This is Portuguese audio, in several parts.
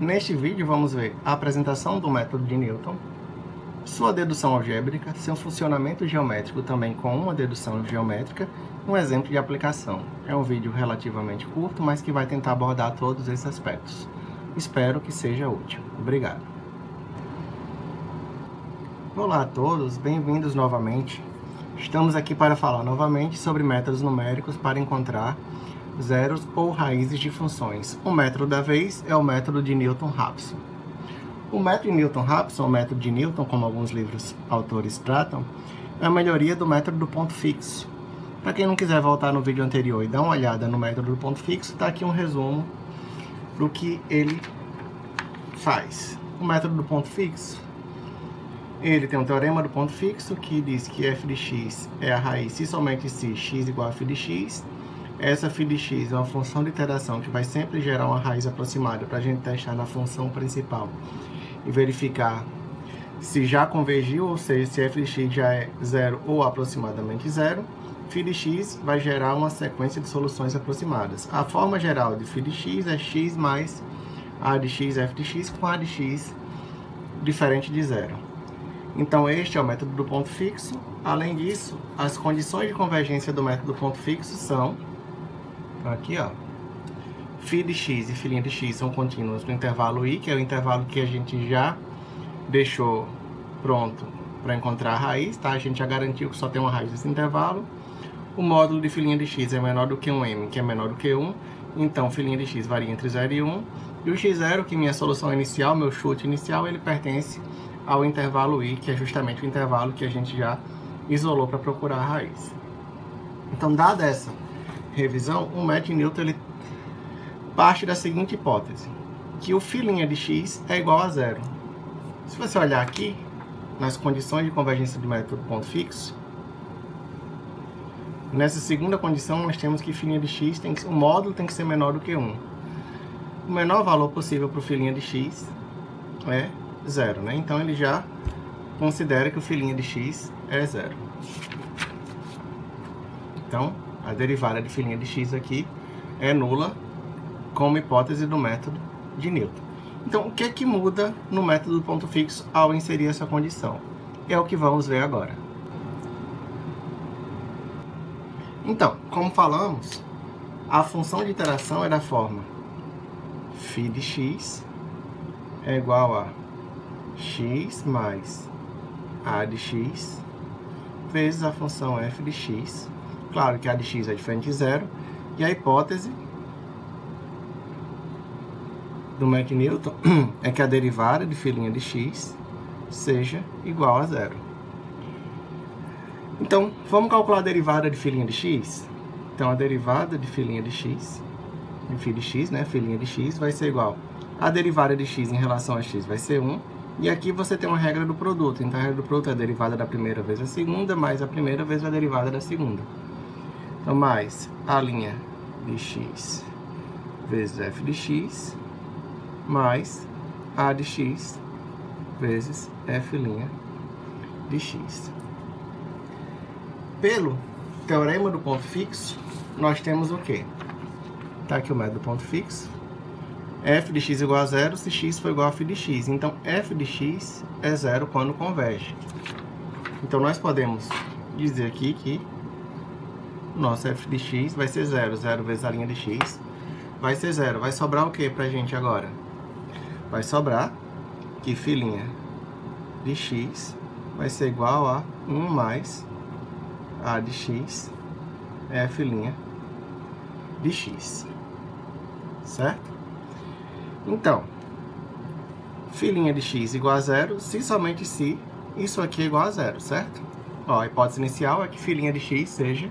Neste vídeo vamos ver a apresentação do método de Newton, sua dedução algébrica, seu funcionamento geométrico também com uma dedução geométrica, um exemplo de aplicação. É um vídeo relativamente curto, mas que vai tentar abordar todos esses aspectos. Espero que seja útil. Obrigado. Olá a todos, bem-vindos novamente. Estamos aqui para falar novamente sobre métodos numéricos para encontrar zeros ou raízes de funções. O método da vez é o método de Newton-Raphson. O método de Newton-Raphson, o método de Newton, como alguns livros autores tratam, é a melhoria do método do ponto fixo. Para quem não quiser voltar no vídeo anterior e dar uma olhada no método do ponto fixo, está aqui um resumo do que ele faz. O método do ponto fixo, ele tem um teorema do ponto fixo que diz que f de x é a raiz se somente se x igual a φ de x. Essa φ de x é uma função de iteração que vai sempre gerar uma raiz aproximada para a gente testar na função principal e verificar se já convergiu, ou seja, se f de x já é zero ou aproximadamente zero. φ de x vai gerar uma sequência de soluções aproximadas. A forma geral de φ de x é x mais a de x f de x com a de x diferente de zero. Então, este é o método do ponto fixo. Além disso, as condições de convergência do método do ponto fixo são, aqui ó, φ de x e φ de x são contínuas no intervalo i, que é o intervalo que a gente já deixou pronto para encontrar a raiz, tá? A gente já garantiu que só tem uma raiz nesse intervalo. O módulo de φ de x é menor do que um m, que é menor do que 1, então φ de x varia entre 0 e 1. E o x0, que é minha solução inicial, meu chute inicial, ele pertence ao intervalo i, que é justamente o intervalo que a gente já isolou para procurar a raiz. Então, dada essa revisão, o método de Newton ele parte da seguinte hipótese, que o φ de x é igual a zero. Se você olhar aqui, nas condições de convergência do método ponto fixo, nessa segunda condição nós temos que φ de x, o módulo tem que ser menor do que 1. O menor valor possível para o φ de x é zero, né? Então ele já considera que o φ de x é zero. Então, a derivada de φ de x aqui é nula como hipótese do método de Newton. Então, o que é que muda no método do ponto fixo ao inserir essa condição? É o que vamos ver agora. Então, como falamos, a função de iteração é da forma φ de x é igual a x mais a de x vezes a função f de x. Claro que a de x é diferente de zero, e a hipótese do método de Newton é que a derivada de φ de x seja igual a zero. Então, vamos calcular a derivada de φ de x? Então, a derivada de φ de x, né, φ de x vai ser igual a derivada de x em relação a x vai ser 1, e aqui você tem uma regra do produto. Então, a regra do produto é a derivada da primeira vezes a segunda, mais a primeira vezes a derivada da segunda. Então, mais a linha de x vezes f de x, mais a de x vezes f' de x. Pelo teorema do ponto fixo, nós temos o quê? Está aqui o método do ponto fixo. F de x igual a zero se x for igual a φ de x. Então, f de x é zero quando converge. Então, nós podemos dizer aqui que o nosso f de x vai ser zero. Zero vezes a linha de x vai ser zero. Vai sobrar o que para a gente agora? Vai sobrar que φ de x vai ser igual a 1 mais a de x f' de x. Certo? Então, φ de x igual a zero se somente se isso aqui é igual a zero, certo? Ó, a hipótese inicial é que φ de x seja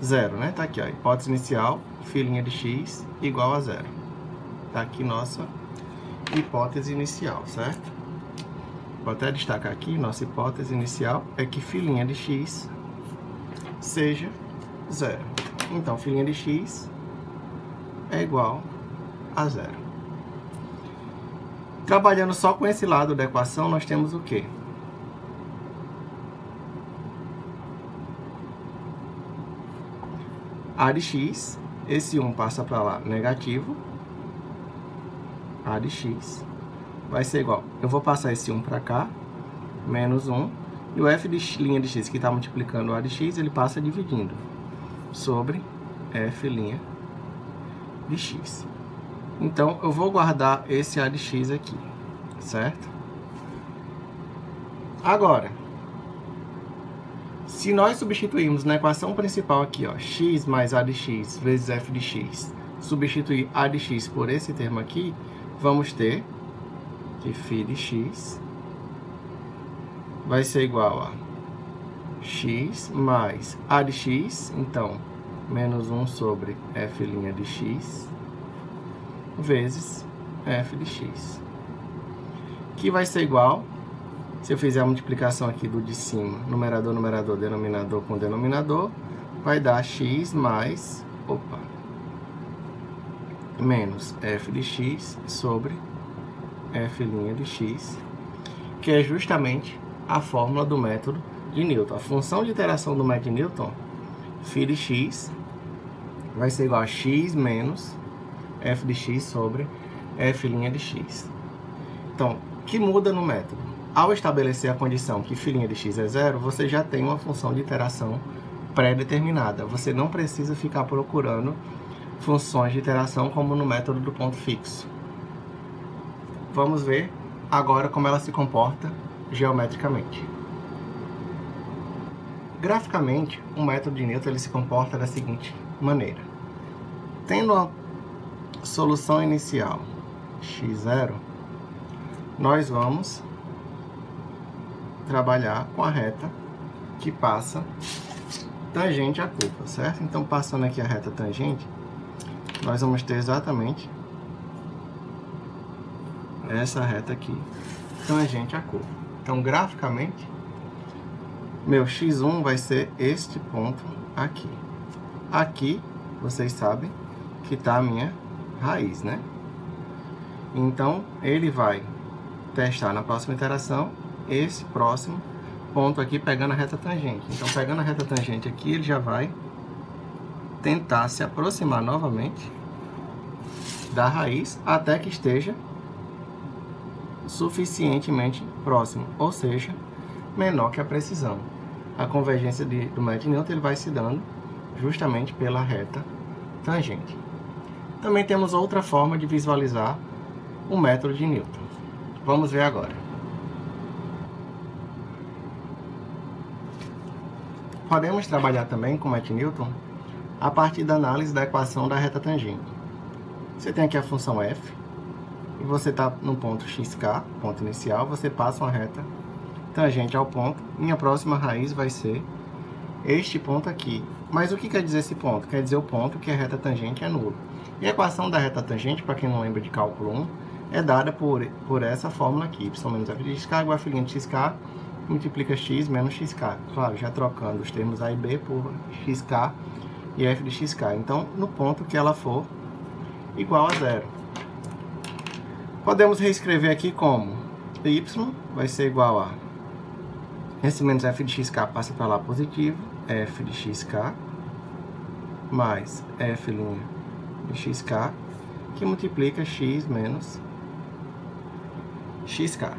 zero, né? Tá aqui, ó, hipótese inicial, φ de x igual a zero. Tá aqui nossa hipótese inicial, certo? Vou até destacar aqui, nossa hipótese inicial é que φ de x seja zero. Então, φ de x é igual a zero. Trabalhando só com esse lado da equação, nós temos o quê? A de x, esse 1 passa para lá negativo, A de x vai ser igual, eu vou passar esse 1 para cá, menos 1, e o f de linha de x que está multiplicando o a de x, ele passa dividindo sobre f' de x. Então, eu vou guardar esse a de x aqui, certo? Agora, se nós substituirmos na equação principal aqui, ó, x mais a de x vezes f de x, substituir a de x por esse termo aqui, vamos ter que φ de x vai ser igual a x mais a de x, então, menos 1 sobre f' de x, vezes f de x, que vai ser igual, se eu fizer a multiplicação aqui do de cima, numerador, numerador, denominador com denominador, vai dar x mais, menos f de x sobre f' de x, que é justamente a fórmula do método de Newton. A função de iteração do método de Newton, φ de x, vai ser igual a x menos f de x sobre f' de x. Então, o que muda no método? Ao estabelecer a condição que φ' de x é zero, você já tem uma função de iteração pré-determinada. Você não precisa ficar procurando funções de iteração como no método do ponto fixo. Vamos ver agora como ela se comporta geometricamente. Graficamente, o método de Newton ele se comporta da seguinte maneira. Tendo a solução inicial x0, nós vamos trabalhar com a reta que passa tangente à curva, certo? Então, passando aqui a reta tangente, nós vamos ter exatamente essa reta aqui, tangente à curva. Então, graficamente, meu x1 vai ser este ponto aqui. Aqui, vocês sabem que está a minha raiz, né? Então, ele vai testar na próxima iteração esse próximo ponto aqui, pegando a reta tangente. Então, pegando a reta tangente aqui, ele já vai tentar se aproximar novamente da raiz até que esteja suficientemente próximo, ou seja, menor que a precisão. A convergência do método de Newton ele vai se dando justamente pela reta tangente. Também temos outra forma de visualizar o método de Newton. Vamos ver agora. Podemos trabalhar também com o método de Newton a partir da análise da equação da reta tangente. Você tem aqui a função f, e você está no ponto xk, ponto inicial, você passa uma reta tangente ao ponto, minha próxima raiz vai ser este ponto aqui. Mas o que quer dizer esse ponto? Quer dizer o ponto que a reta tangente é nulo. E a equação da reta tangente, para quem não lembra de cálculo 1, é dada por essa fórmula aqui, y menos f de xk igual a f' de xk, multiplica x menos xk. Claro, já trocando os termos a e b por xk e f de xk. Então, no ponto que ela for igual a zero. Podemos reescrever aqui como y vai ser igual a esse menos f de xk passa para lá positivo, f de xk mais f' de xk, que multiplica x menos xk.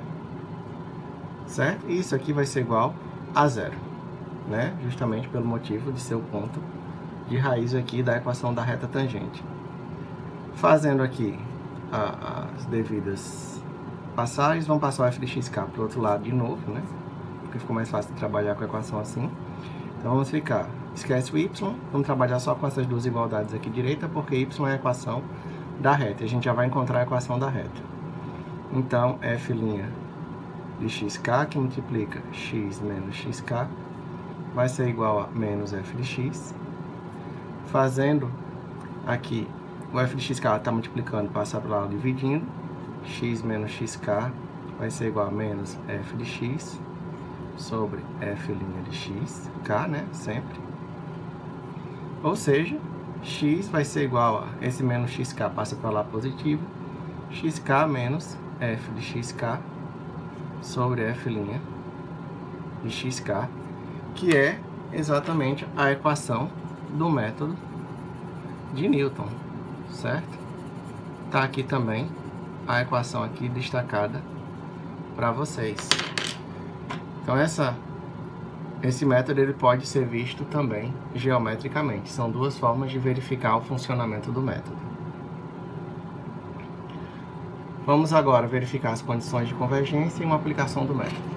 Certo? E isso aqui vai ser igual a zero, né? Justamente pelo motivo de ser o ponto de raiz aqui da equação da reta tangente. Fazendo aqui as devidas passagens, vamos passar o f de xk para o outro lado de novo, né? Porque ficou mais fácil de trabalhar com a equação assim. Então vamos ficar, esquece o y, vamos trabalhar só com essas duas igualdades aqui direita, porque y é a equação da reta, e a gente já vai encontrar a equação da reta. Então, f' de xk, que multiplica x menos xk, vai ser igual a menos f de x. Fazendo aqui, o f de xk está multiplicando, passa para lá dividindo, x menos xk vai ser igual a menos f de x sobre f' de x, k, né, sempre. Ou seja, x vai ser igual a, esse menos xk passa para lá positivo, xk menos f de xk sobre f' de xk, que é exatamente a equação do método de Newton, certo? Tá aqui também a equação aqui destacada para vocês. Então esse método ele pode ser visto também geometricamente. São duas formas de verificar o funcionamento do método. Vamos agora verificar as condições de convergência e uma aplicação do método.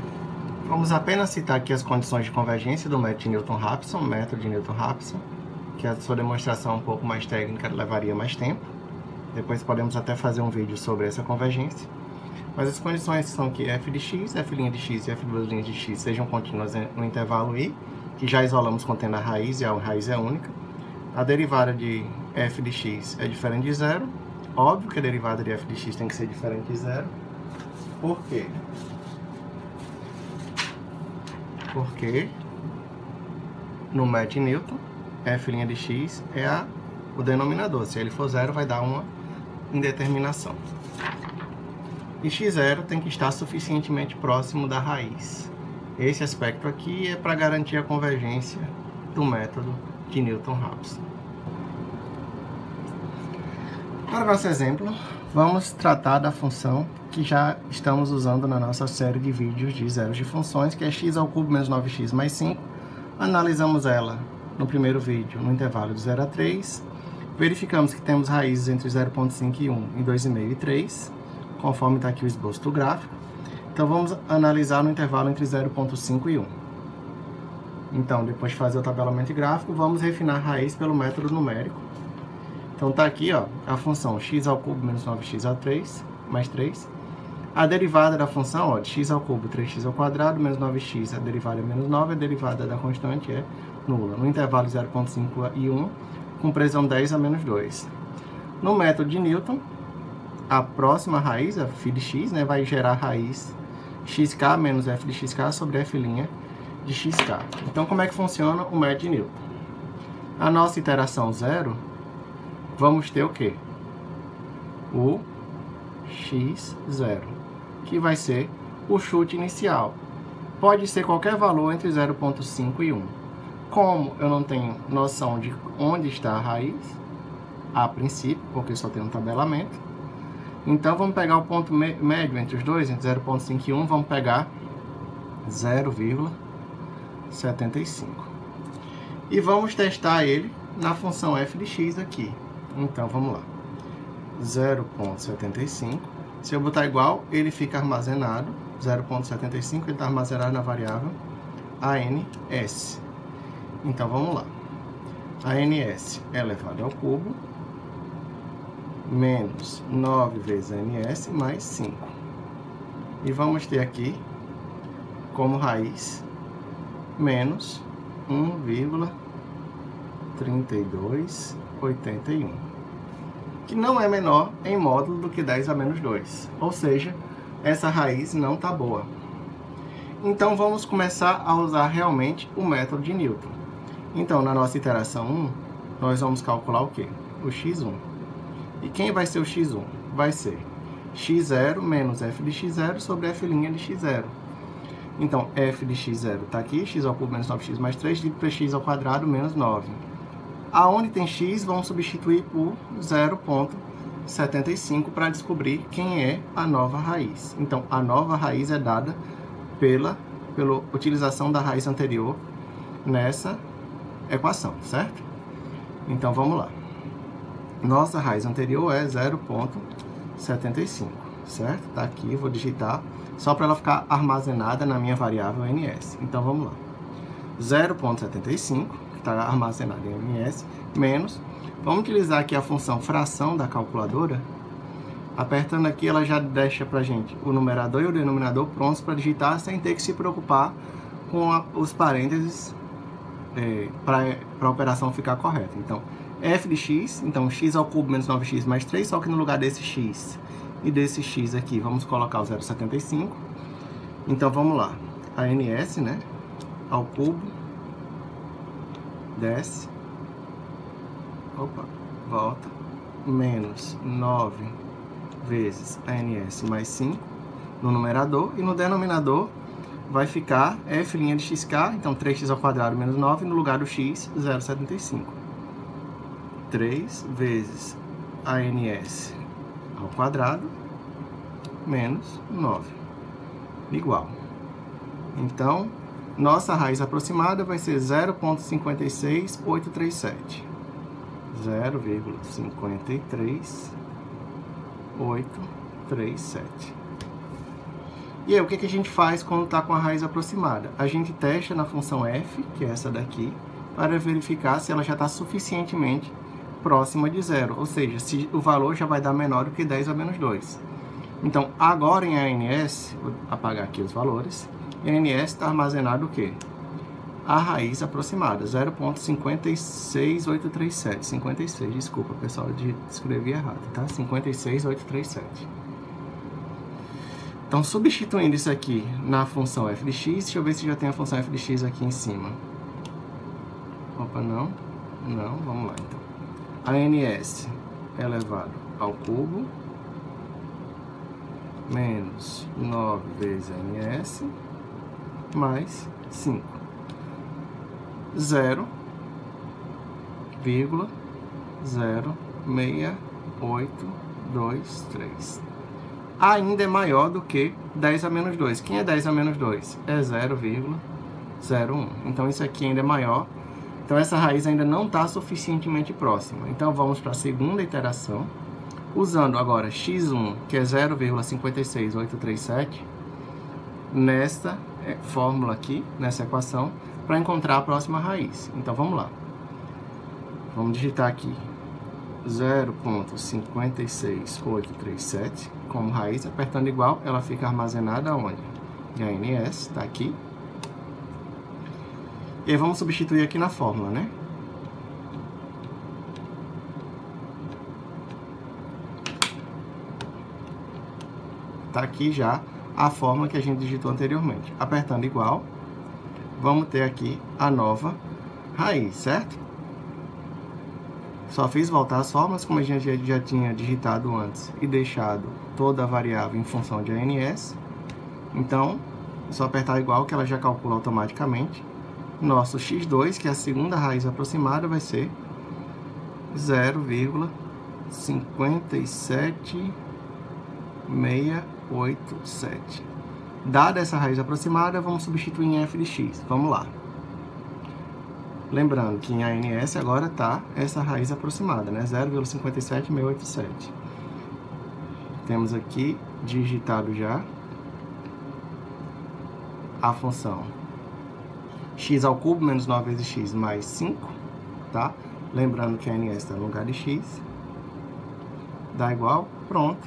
Vamos apenas citar aqui as condições de convergência do método de Newton-Raphson, que a sua demonstração um pouco mais técnica levaria mais tempo. Depois podemos até fazer um vídeo sobre essa convergência. Mas as condições são que f de x, f' de x e f duas linhas de x sejam contínuas no intervalo i, que já isolamos contendo a raiz e a raiz é única. A derivada de f de x é diferente de zero. Óbvio que a derivada de f de x tem que ser diferente de zero. Por quê? Porque no método de Newton, f' de x é o denominador. Se ele for zero, vai dar uma indeterminação. E x0 tem que estar suficientemente próximo da raiz. Esse aspecto aqui é para garantir a convergência do método de Newton-Raphson. Para o nosso exemplo, vamos tratar da função que já estamos usando na nossa série de vídeos de zeros de funções, que é x³ menos 9x mais 5. Analisamos ela no primeiro vídeo no intervalo de 0 a 3. Verificamos que temos raízes entre 0,5 e 1 e 2,5 e 3. Conforme está aqui o esboço do gráfico. Então, vamos analisar no intervalo entre 0,5 e 1. Então, depois de fazer o tabelamento gráfico, vamos refinar a raiz pelo método numérico. Então, está aqui ó, a função x³ menos 9x mais 3. A derivada da função ó, de x³ 3x² menos 9x, a derivada é menos 9, a derivada da constante é nula. No intervalo 0,5 e 1, com precisão 10 a menos 2. No método de Newton, a próxima raiz, a φ de x, né, vai gerar a raiz xk menos f de xk sobre f' de xk. Então, como é que funciona o método de Newton? A nossa iteração 0, vamos ter o quê? O x0, que vai ser o chute inicial. Pode ser qualquer valor entre 0,5 e 1. Como eu não tenho noção de onde está a raiz, a princípio, porque só tem um tabelamento, então, vamos pegar o ponto médio entre os dois, entre 0,5 e 1, vamos pegar 0,75. E vamos testar ele na função f de x aqui. Então, vamos lá. 0,75. Se eu botar igual, ele fica armazenado. 0,75, ele está armazenado na variável ANS. Então, vamos lá. ANS é elevado ao cubo menos 9 vezes ANS mais 5. E vamos ter aqui como raiz menos 1,3281, que não é menor em módulo do que 10 a menos 2. Ou seja, essa raiz não está boa. Então, vamos começar a usar realmente o método de Newton. Então, na nossa iteração 1, nós vamos calcular o quê? O x1. E quem vai ser o x1? Vai ser x0 menos f de x0 sobre f' de x0. Então, f de x0 está aqui, x³ menos 9x mais 3, dividido por x² menos 9. Aonde tem x, vamos substituir por 0,75 para descobrir quem é a nova raiz. Então, a nova raiz é dada pela utilização da raiz anterior nessa equação, certo? Então, vamos lá. Nossa raiz anterior é 0,75, certo? Tá aqui, vou digitar, só para ela ficar armazenada na minha variável ns. Então, vamos lá. 0,75, que está armazenada em ns, menos, vamos utilizar aqui a função fração da calculadora. Apertando aqui, ela já deixa para a gente o numerador e o denominador prontos para digitar, sem ter que se preocupar com os parênteses para a operação ficar correta. Então, f de x, então x³ menos 9x mais 3, só que no lugar desse x e desse x aqui, vamos colocar o 0,75. Então, vamos lá. A ns, né, ao cubo, desce, volta, menos 9 vezes a ns mais 5 no numerador, e no denominador vai ficar f' de xk, então 3x² menos 9, no lugar do x, 0,75. 3 vezes a ns ao quadrado menos 9, igual. Então, nossa raiz aproximada vai ser 0,56837. 0,53837. E aí, o que a gente faz quando está com a raiz aproximada? A gente testa na função f, que é essa daqui, para verificar se ela já está suficientemente próxima de zero, ou seja, se o valor já vai dar menor do que 10 a menos 2. Então, agora em ANS, vou apagar aqui os valores, em ANS está armazenado o quê? A raiz aproximada, 0,56837. 56, desculpa, pessoal, escrevi errado, tá? 56837. Então, substituindo isso aqui na função f de x, deixa eu ver se já tem a função f de x aqui em cima. Opa, não. Não, vamos lá, então. ANS elevado ao cubo menos 9 vezes ANS mais 5. 0,06823. Ainda é maior do que 10 a menos 2. Quem é 10 a menos 2? É 0,01. Então, isso aqui ainda é maior. Então, essa raiz ainda não está suficientemente próxima. Então, vamos para a segunda iteração. Usando agora x1, que é 0,56837, nesta fórmula aqui, nessa equação, para encontrar a próxima raiz. Então, vamos lá. Vamos digitar aqui 0,56837 como raiz, apertando igual, ela fica armazenada onde? Em ANS, está aqui. E aí vamos substituir aqui na fórmula, né? Está aqui já a fórmula que a gente digitou anteriormente. Apertando igual, vamos ter aqui a nova raiz, certo? Só fiz voltar as fórmulas, como a gente já tinha digitado antes e deixado toda a variável em função de ANS. Então, é só apertar igual que ela já calcula automaticamente. Nosso x2, que é a segunda raiz aproximada, vai ser 0,57687. Dada essa raiz aproximada, vamos substituir em f de x. Vamos lá. Lembrando que em ANS agora está essa raiz aproximada, né? 0,57687. Temos aqui digitado já a função x ao cubo menos 9 vezes x mais 5, tá? Lembrando que a ANS está no lugar de x. Dá igual, pronto.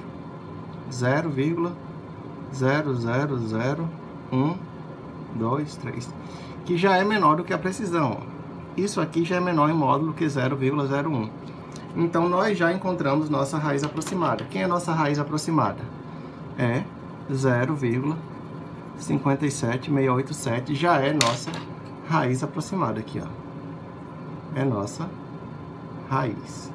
0,000123, que já é menor do que a precisão, ó. Isso aqui já é menor em módulo que 0,01. Então, nós já encontramos nossa raiz aproximada. Quem é nossa raiz aproximada? É 0,57687, já é nossa raiz aproximada aqui, ó. É nossa raiz.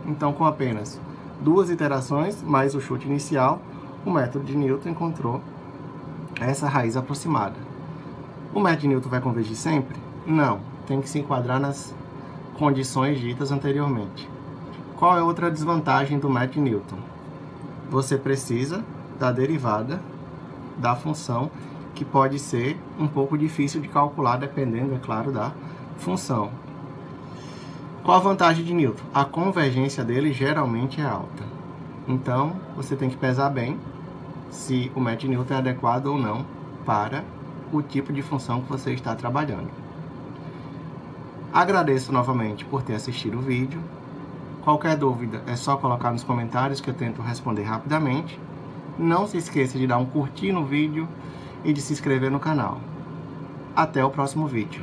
Então, com apenas duas iterações, mais o chute inicial, o método de Newton encontrou essa raiz aproximada. O método de Newton vai convergir sempre? Não, tem que se enquadrar nas condições ditas anteriormente. Qual é outra desvantagem do método de Newton? Você precisa da derivada da função, que pode ser um pouco difícil de calcular, dependendo, é claro, da função. Qual a vantagem de Newton? A convergência dele geralmente é alta. Então, você tem que pesar bem se o método de Newton é adequado ou não para o tipo de função que você está trabalhando. Agradeço novamente por ter assistido o vídeo. Qualquer dúvida é só colocar nos comentários que eu tento responder rapidamente. Não se esqueça de dar um curtir no vídeo e de se inscrever no canal. Até o próximo vídeo.